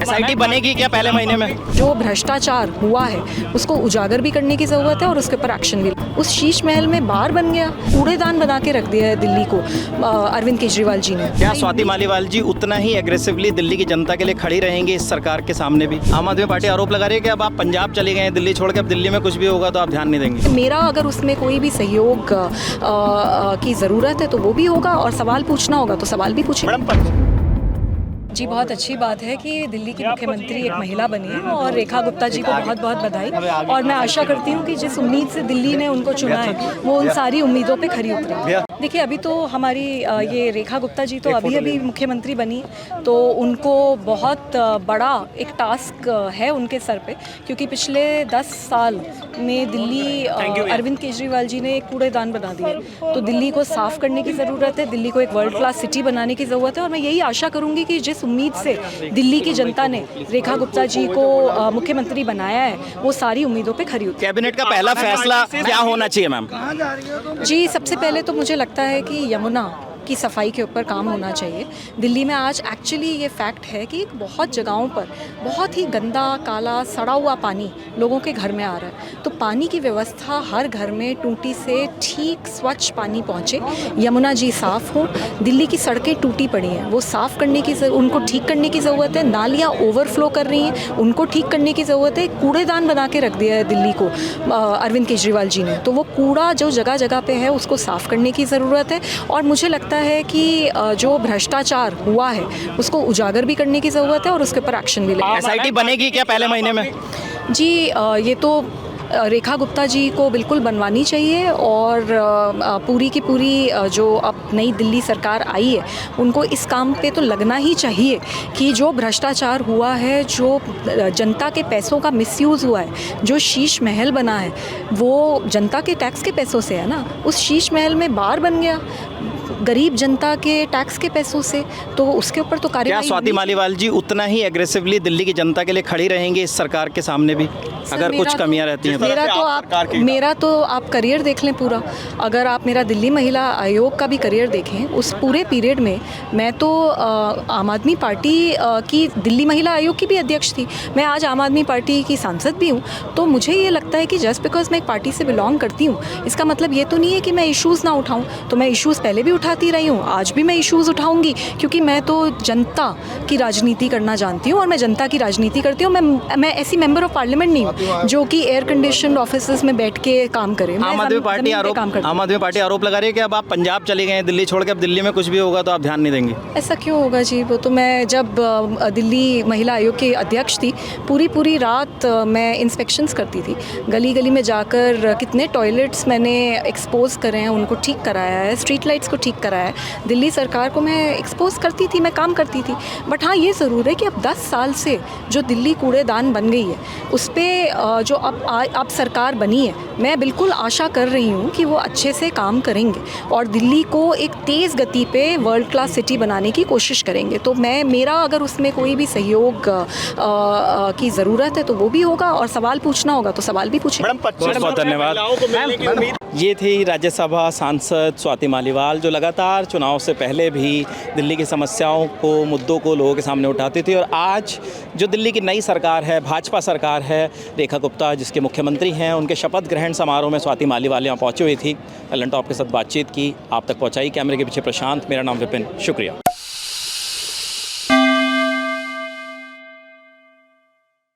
SIT बनेगी क्या पहले महीने में? जो भ्रष्टाचार हुआ है उसको उजागर भी करने की ज़रूरत है और उसके ऊपर एक्शन भी। उस शीश महल में बार बन गया, कूड़ेदान बना के रख दिया है दिल्ली को अरविंद केजरीवाल जी ने। क्या स्वाति मालीवाल जी उतना ही एग्रेसिवली दिल्ली की जनता के लिए खड़ी रहेंगी इस सरकार के सामने भी? आम आदमी पार्टी आरोप लगा रही है कि अब आप पंजाब चले गए हैं दिल्ली छोड़ के, अब दिल्ली में कुछ भी होगा तो आप ध्यान नहीं देंगे। मेरा अगर उसमें कोई भी सहयोग की ज़रूरत है तो वो भी होगा, और सवाल पूछना होगा तो सवाल भी पूछेंगे। जी, बहुत अच्छी बात है कि दिल्ली की मुख्यमंत्री एक महिला बनी है, और रेखा गुप्ता जी को बहुत बहुत बधाई। और मैं आशा करती हूँ कि जिस उम्मीद से दिल्ली ने उनको चुना है वो उन सारी उम्मीदों पे खरी उतरे। देखिए, अभी तो हमारी ये रेखा गुप्ता जी तो अभी मुख्यमंत्री बनी, तो उनको बहुत बड़ा एक टास्क है उनके सर पे, क्योंकि पिछले 10 साल में दिल्ली अरविंद केजरीवाल जी ने एक कूड़ेदान बना दिया। तो दिल्ली को साफ़ करने की ज़रूरत है, दिल्ली को एक वर्ल्ड क्लास सिटी बनाने की ज़रूरत है, और मैं यही आशा करूँगी कि जिस उम्मीद से दिल्ली की जनता ने रेखा गुप्ता जी को मुख्यमंत्री बनाया है वो सारी उम्मीदों पे खरी उतरे। कैबिनेट का पहला फैसला क्या होना चाहिए मैम? जी, सबसे पहले तो मुझे लगता है कि यमुना की सफाई के ऊपर काम होना चाहिए। दिल्ली में आज एक्चुअली ये फैक्ट है कि बहुत जगहों पर बहुत ही गंदा, काला, सड़ा हुआ पानी लोगों के घर में आ रहा है। तो पानी की व्यवस्था हर घर में टूटी से ठीक स्वच्छ पानी पहुँचे, यमुना जी साफ़ हो। दिल्ली की सड़कें टूटी पड़ी हैं, वो साफ़ करने की उनको ठीक करने की ज़रूरत है। नालियाँ ओवरफ्लो कर रही हैं, उनको ठीक करने की ज़रूरत है। कूड़ेदान बना के रख दिया है दिल्ली को अरविंद केजरीवाल जी ने, तो वो कूड़ा जो जगह जगह पे है उसको साफ़ करने की ज़रूरत है। और मुझे लगता है कि जो भ्रष्टाचार हुआ है उसको उजागर भी करने की ज़रूरत है और उसके ऊपर एक्शन भी लेना। एसआईटी बनेगी क्या पहले महीने में? जी, ये तो रेखा गुप्ता जी को बिल्कुल बनवानी चाहिए, और पूरी की पूरी जो अब नई दिल्ली सरकार आई है उनको इस काम पे तो लगना ही चाहिए कि जो भ्रष्टाचार हुआ है, जो जनता के पैसों का मिसयूज़ हुआ है, जो शीश महल बना है वो जनता के टैक्स के पैसों से है ना। उस शीश महल में बार बन गया गरीब जनता के टैक्स के पैसों से, तो उसके ऊपर तो कार्रवाई। क्या स्वाति मालीवाल जी उतना ही एग्रेसिवली दिल्ली की जनता के लिए खड़ी रहेंगी इस सरकार के सामने भी, अगर कुछ कमियां रहती हैं? मेरा तो आप करियर देख लें पूरा। अगर आप मेरा दिल्ली महिला आयोग का भी करियर देखें, उस पूरे पीरियड में मैं तो आम आदमी पार्टी की दिल्ली महिला आयोग की भी अध्यक्ष थी। मैं आज आम आदमी पार्टी की सांसद भी हूँ। तो मुझे ये लगता है कि जस्ट बिकॉज मैं एक पार्टी से बिलोंग करती हूँ इसका मतलब ये तो नहीं है कि मैं इशूज़ ना उठाऊँ। तो मैं इशूज़ पहले भी उठाती रही हूँ, आज भी मैं इशूज़ उठाऊँगी, क्योंकि मैं तो जनता की राजनीति करना जानती हूँ और मैं जनता की राजनीति करती हूँ। मैं ऐसी मेंबर ऑफ पार्लियामेंट नहीं हूँ जो कि एयर कंडीशन ऑफिसेज में बैठ के काम करे। आम आदमी पार्टी आरोप लगा रही है कि अब आप पंजाब चले गए हैं दिल्ली छोड़ के, अब दिल्ली में कुछ भी होगा तो आप ध्यान नहीं देंगे। ऐसा क्यों होगा जी? वो तो मैं जब दिल्ली महिला आयोग की अध्यक्ष थी, पूरी रात मैं इंस्पेक्शंस करती थी, गली गली में जाकर कितने टॉयलेट्स मैंने एक्सपोज करे हैं, उनको ठीक कराया है, स्ट्रीट लाइट्स को ठीक कराया है। दिल्ली सरकार को मैं एक्सपोज करती थी, मैं काम करती थी। बट हाँ, ये ज़रूर है कि अब 10 साल से जो दिल्ली कूड़ेदान बन गई है उस पर जो अब सरकार बनी है, मैं बिल्कुल आशा कर रही हूँ कि वो अच्छे से काम करेंगे और दिल्ली को एक तेज़ गति पे वर्ल्ड क्लास सिटी बनाने की कोशिश करेंगे। तो मेरा अगर उसमें कोई भी सहयोग की ज़रूरत है तो वो भी होगा, और सवाल पूछना होगा तो सवाल भी पूछेंगे। बहुत बहुत धन्यवाद। ये थी राज्यसभा सांसद स्वाति मालीवाल, जो लगातार चुनाव से पहले भी दिल्ली की समस्याओं को, मुद्दों को लोगों के सामने उठाती थी। और आज जो दिल्ली की नई सरकार है, भाजपा सरकार है, रेखा गुप्ता जिसके मुख्यमंत्री हैं, उनके शपथ ग्रहण समारोह में स्वाति मालीवाल यहाँ पहुँची हुई थी। एलन टॉप के साथ बातचीत की, आप तक पहुँचाई। कैमरे के पीछे प्रशांत, मेरा नाम विपिन, शुक्रिया।